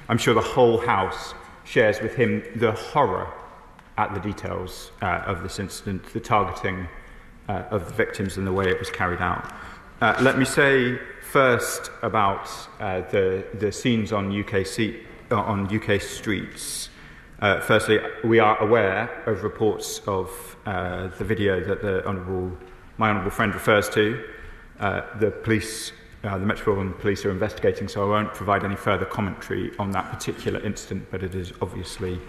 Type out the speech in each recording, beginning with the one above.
I'm sure the whole House shares with him the horror at the details of this incident, the targeting of the victims and the way it was carried out. Let me say first about the scenes on UK streets. Firstly, we are aware of reports of the video that my honourable friend refers to. The police, the Metropolitan Police are investigating, so I won't provide any further commentary on that particular incident, but it is obviously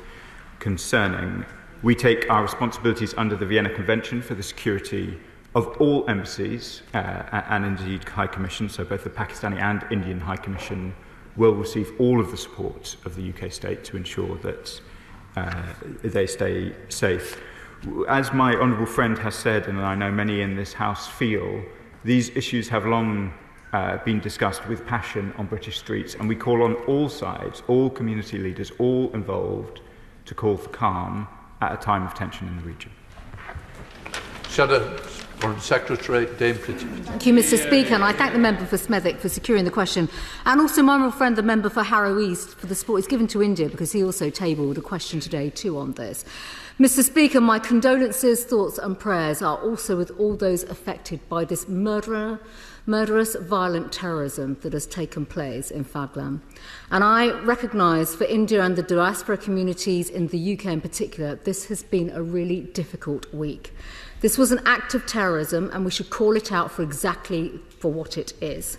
concerning. We take our responsibilities under the Vienna Convention for the security of all embassies and indeed High Commission, so both the Pakistani and Indian High Commission will receive all of the support of the UK state to ensure that they stay safe. As my honourable friend has said, and I know many in this House feel, these issues have long been discussed with passion on British streets, and we call on all sides, all community leaders, all involved, to call for calm at a time of tension in the region. Shadow Foreign Secretary, Dame Priti. Thank you, Mr. Speaker, and I thank the member for Smethwick for securing the question, and also my honourable friend, the member for Harrow East, for the support he's given to India, because he also tabled a question today too on this. Mr. Speaker, my condolences, thoughts and prayers are also with all those affected by this murderous, violent terrorism that has taken place in Pahalgam. And I recognise for India and the diaspora communities in the UK in particular, this has been a really difficult week. This was an act of terrorism, and we should call it out for exactly for what it is.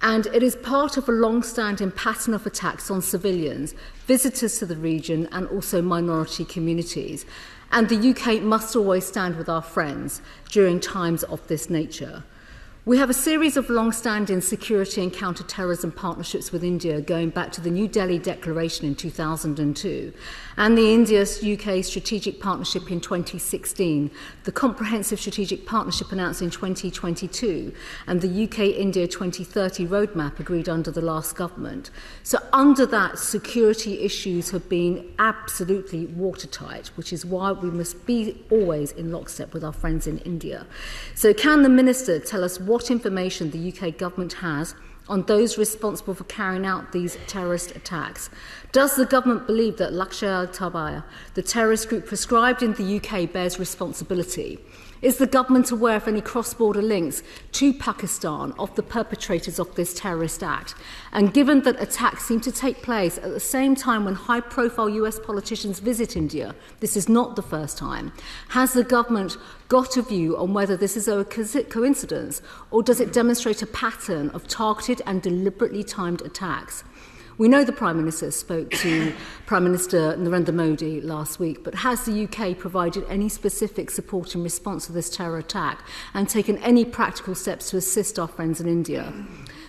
And it is part of a long-standing pattern of attacks on civilians, visitors to the region, and also minority communities. And the UK must always stand with our friends during times of this nature. We have a series of long-standing security and counter-terrorism partnerships with India going back to the New Delhi Declaration in 2002 and the India-UK Strategic Partnership in 2016, the Comprehensive Strategic Partnership announced in 2022 and the UK-India 2030 roadmap agreed under the last government. So under that, security issues have been absolutely watertight, which is why we must be always in lockstep with our friends in India. So can the Minister tell us what information the UK government has on those responsible for carrying out these terrorist attacks? Does the government believe that Lashkar-e-Taiba, the terrorist group prescribed in the UK, bears responsibility? Is the government aware of any cross-border links to Pakistan of the perpetrators of this terrorist act? And given that attacks seem to take place at the same time when high-profile US politicians visit India, this is not the first time, has the government got a view on whether this is a coincidence, or does it demonstrate a pattern of targeted and deliberately timed attacks? We know the Prime Minister spoke to Prime Minister Narendra Modi last week, but has the UK provided any specific support in response to this terror attack and taken any practical steps to assist our friends in India?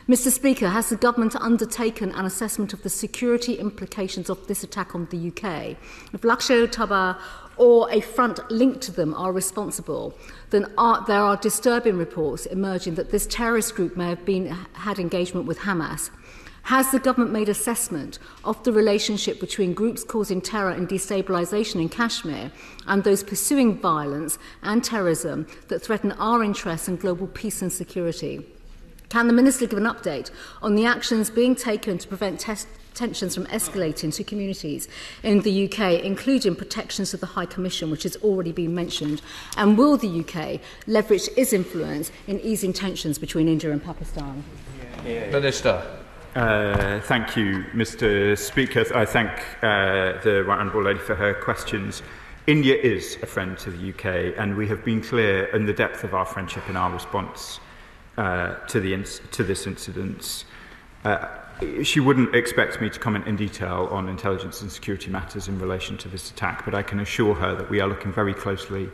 Mr. Speaker, has the government undertaken an assessment of the security implications of this attack on the UK? If Lashkar-e-Taiba or a front linked to them are responsible, then there are disturbing reports emerging that this terrorist group may have had engagement with Hamas. Has the government made assessment of the relationship between groups causing terror and destabilisation in Kashmir and those pursuing violence and terrorism that threaten our interests and global peace and security? Can the Minister give an update on the actions being taken to prevent tensions from escalating to communities in the UK, including protections to the High Commission, which has already been mentioned? And will the UK leverage its influence in easing tensions between India and Pakistan? Minister. Thank you, Mr. Speaker. I thank the Right Honourable Lady for her questions. India is a friend to the UK, and we have been clear in the depth of our friendship in our response to this incident. She wouldn't expect me to comment in detail on intelligence and security matters in relation to this attack, but I can assure her that we are looking very closely.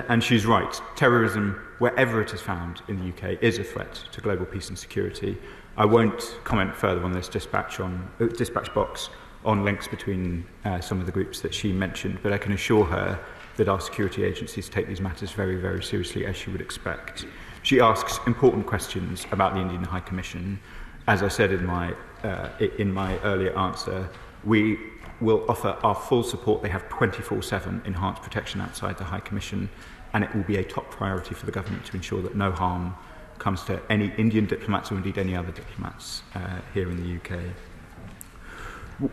And she's right. Terrorism, wherever it is found in the UK, is a threat to global peace and security. I won't comment further on this dispatch box on links between some of the groups that she mentioned, but I can assure her that our security agencies take these matters very, very seriously, as she would expect. She asks important questions about the Indian High Commission. As I said in my earlier answer, we will offer our full support. They have 24/7 enhanced protection outside the High Commission, and it will be a top priority for the government to ensure that no harm comes to any Indian diplomats or indeed any other diplomats here in the UK.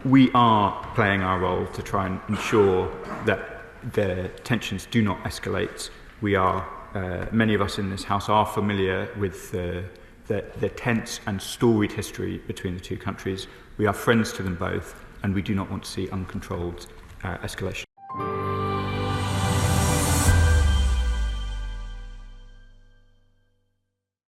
We are playing our role to try and ensure that the tensions do not escalate. We are, many of us in this House are familiar with the tense and storied history between the two countries. We are friends to them both, and we do not want to see uncontrolled escalation.